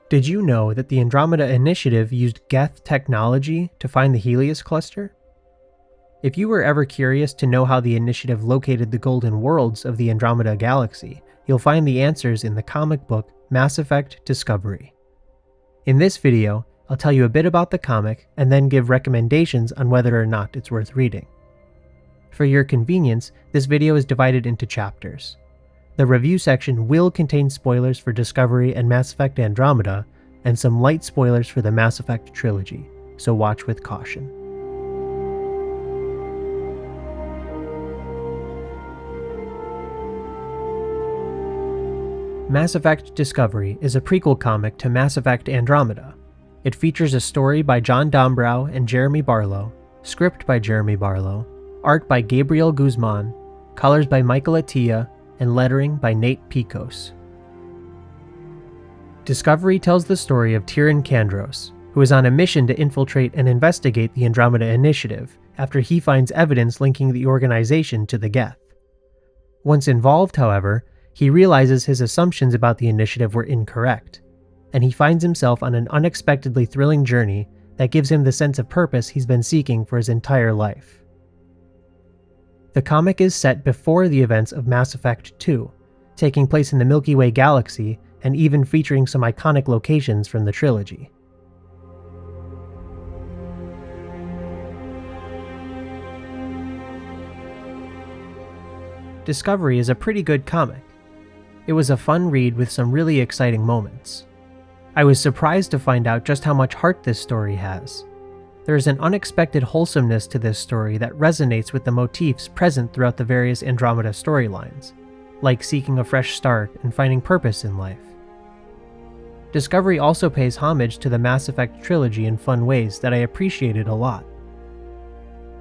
Did you know that the Andromeda Initiative used Geth technology to find the Helios cluster? If you were ever curious to know how the Initiative located the golden worlds of the Andromeda galaxy, you'll find the answers in the comic book Mass Effect Discovery. In this video, I'll tell you a bit about the comic and then give recommendations on whether or not it's worth reading. For your convenience, this video is divided into chapters. The review section will contain spoilers for Discovery and Mass Effect Andromeda, and some light spoilers for the Mass Effect trilogy, so watch with caution. Mass Effect Discovery is a prequel comic to Mass Effect Andromeda. It features a story by John Dombrow and Jeremy Barlow, script by Jeremy Barlow, art by Gabriel Guzman, colors by Michael Atiyeh, and lettering by Nate Piekos. Discovery tells the story of Tyrion Kandros, who is on a mission to infiltrate and investigate the Andromeda Initiative after he finds evidence linking the organization to the Geth. Once involved, however, he realizes his assumptions about the initiative were incorrect, and he finds himself on an unexpectedly thrilling journey that gives him the sense of purpose he's been seeking for his entire life. The comic is set before the events of Mass Effect 2, taking place in the Milky Way galaxy and even featuring some iconic locations from the trilogy. Discovery is a pretty good comic. It was a fun read with some really exciting moments. I was surprised to find out just how much heart this story has. There is an unexpected wholesomeness to this story that resonates with the motifs present throughout the various Andromeda storylines, like seeking a fresh start and finding purpose in life. Discovery also pays homage to the Mass Effect trilogy in fun ways that I appreciated a lot.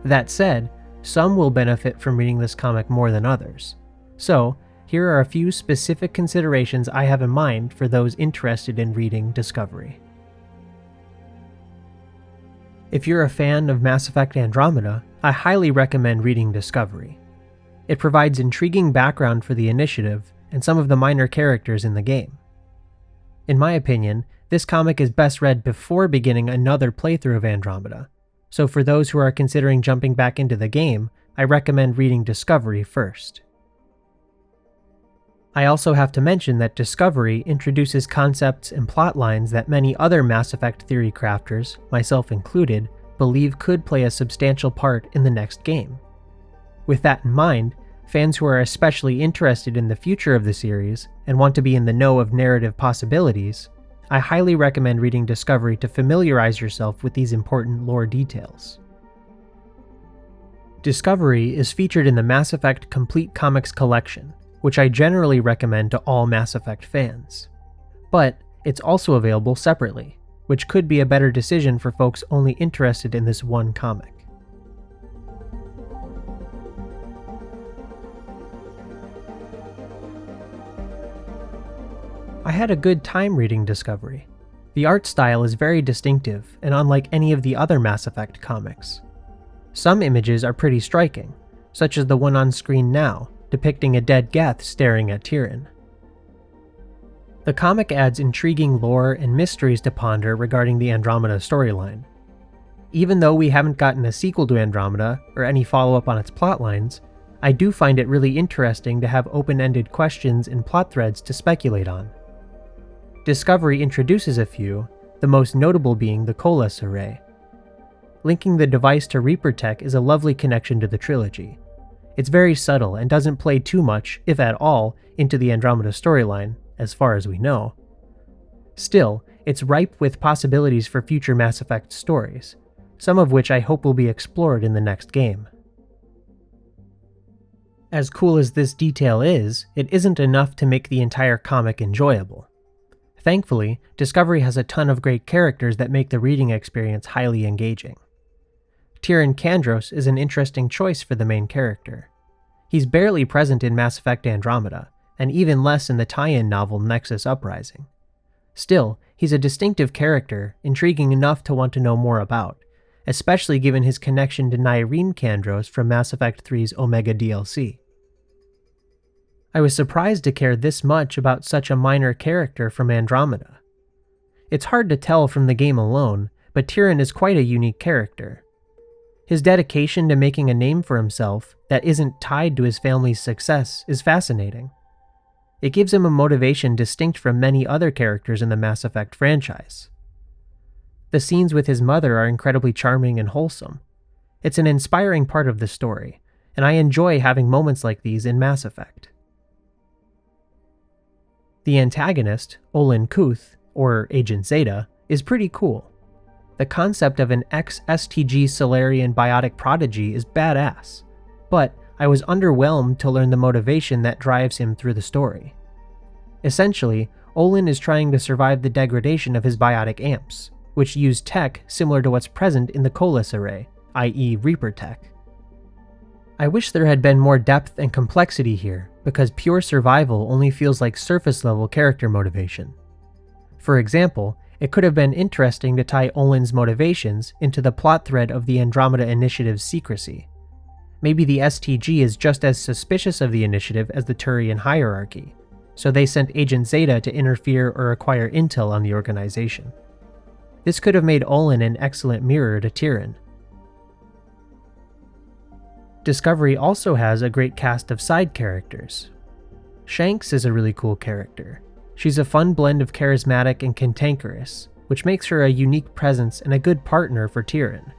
That said, some will benefit from reading this comic more than others, so here are a few specific considerations I have in mind for those interested in reading Discovery. If you're a fan of Mass Effect Andromeda, I highly recommend reading Discovery. It provides intriguing background for the Initiative and some of the minor characters in the game. In my opinion, this comic is best read before beginning another playthrough of Andromeda, so for those who are considering jumping back into the game, I recommend reading Discovery first. I also have to mention that Discovery introduces concepts and plot lines that many other Mass Effect theory crafters, myself included, believe could play a substantial part in the next game. With that in mind, fans who are especially interested in the future of the series and want to be in the know of narrative possibilities, I highly recommend reading Discovery to familiarize yourself with these important lore details. Discovery is featured in the Mass Effect Complete Comics collection, which I generally recommend to all Mass Effect fans. But it's also available separately, which could be a better decision for folks only interested in this one comic. I had a good time reading Discovery. The art style is very distinctive and unlike any of the other Mass Effect comics. Some images are pretty striking, such as the one on screen now, depicting a dead Geth staring at Tyrion. The comic adds intriguing lore and mysteries to ponder regarding the Andromeda storyline. Even though we haven't gotten a sequel to Andromeda or any follow-up on its plotlines, I do find it really interesting to have open-ended questions and plot threads to speculate on. Discovery introduces a few, the most notable being the Coalesce Array. Linking the device to Reaper tech is a lovely connection to the trilogy. It's very subtle and doesn't play too much, if at all, into the Andromeda storyline, as far as we know. Still, it's ripe with possibilities for future Mass Effect stories, some of which I hope will be explored in the next game. As cool as this detail is, it isn't enough to make the entire comic enjoyable. Thankfully, Discovery has a ton of great characters that make the reading experience highly engaging. Tyrion Kandros is an interesting choice for the main character. He's barely present in Mass Effect Andromeda, and even less in the tie-in novel Nexus Uprising. Still, he's a distinctive character, intriguing enough to want to know more about, especially given his connection to Nyreen Kandros from Mass Effect 3's Omega DLC. I was surprised to care this much about such a minor character from Andromeda. It's hard to tell from the game alone, but Tyrion is quite a unique character. His dedication to making a name for himself that isn't tied to his family's success is fascinating. It gives him a motivation distinct from many other characters in the Mass Effect franchise. The scenes with his mother are incredibly charming and wholesome. It's an inspiring part of the story, and I enjoy having moments like these in Mass Effect. The antagonist, Olin Kuth, or Agent Zeta, is pretty cool. The concept of an ex-STG Solarian biotic prodigy is badass, but I was underwhelmed to learn the motivation that drives him through the story. Essentially, Olin is trying to survive the degradation of his biotic amps, which use tech similar to what's present in the Colas array, i.e. Reaper tech. I wish there had been more depth and complexity here, because pure survival only feels like surface-level character motivation. For example, it could have been interesting to tie Olin's motivations into the plot thread of the Andromeda Initiative's secrecy. Maybe the STG is just as suspicious of the initiative as the Turian hierarchy, so they sent Agent Zeta to interfere or acquire intel on the organization. This could have made Olin an excellent mirror to Tyrion. Discovery also has a great cast of side characters. Shanks is a really cool character. She's a fun blend of charismatic and cantankerous, which makes her a unique presence and a good partner for Tyrion.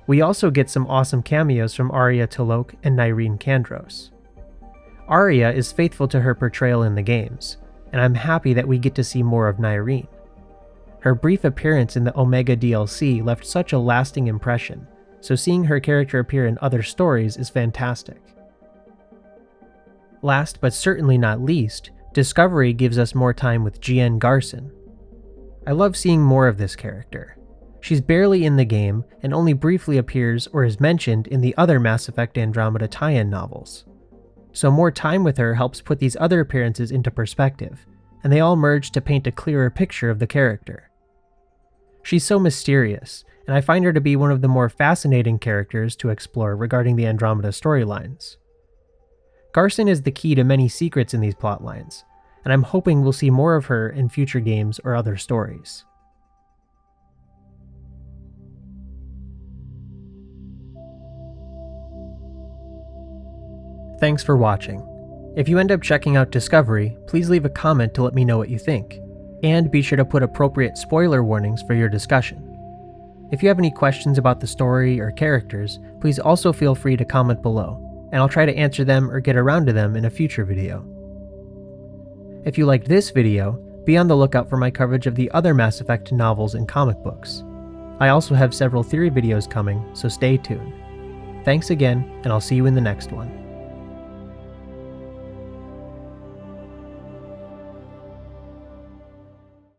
We also get some awesome cameos from Arya T'Loak and Nyreen Kandros. Arya is faithful to her portrayal in the games, and I'm happy that we get to see more of Nyreen. Her brief appearance in the Omega DLC left such a lasting impression, so seeing her character appear in other stories is fantastic. Last but certainly not least, Discovery gives us more time with Jien Garson. I love seeing more of this character. She's barely in the game and only briefly appears or is mentioned in the other Mass Effect Andromeda tie-in novels. So more time with her helps put these other appearances into perspective, and they all merge to paint a clearer picture of the character. She's so mysterious, and I find her to be one of the more fascinating characters to explore regarding the Andromeda storylines. Garson is the key to many secrets in these plotlines, and I'm hoping we'll see more of her in future games or other stories. Thanks for watching. If you end up checking out Discovery, please leave a comment to let me know what you think, and be sure to put appropriate spoiler warnings for your discussion. If you have any questions about the story or characters, please also feel free to comment below, and I'll try to answer them or get around to them in a future video. If you liked this video, be on the lookout for my coverage of the other Mass Effect novels and comic books. I also have several theory videos coming, so stay tuned. Thanks again, and I'll see you in the next one.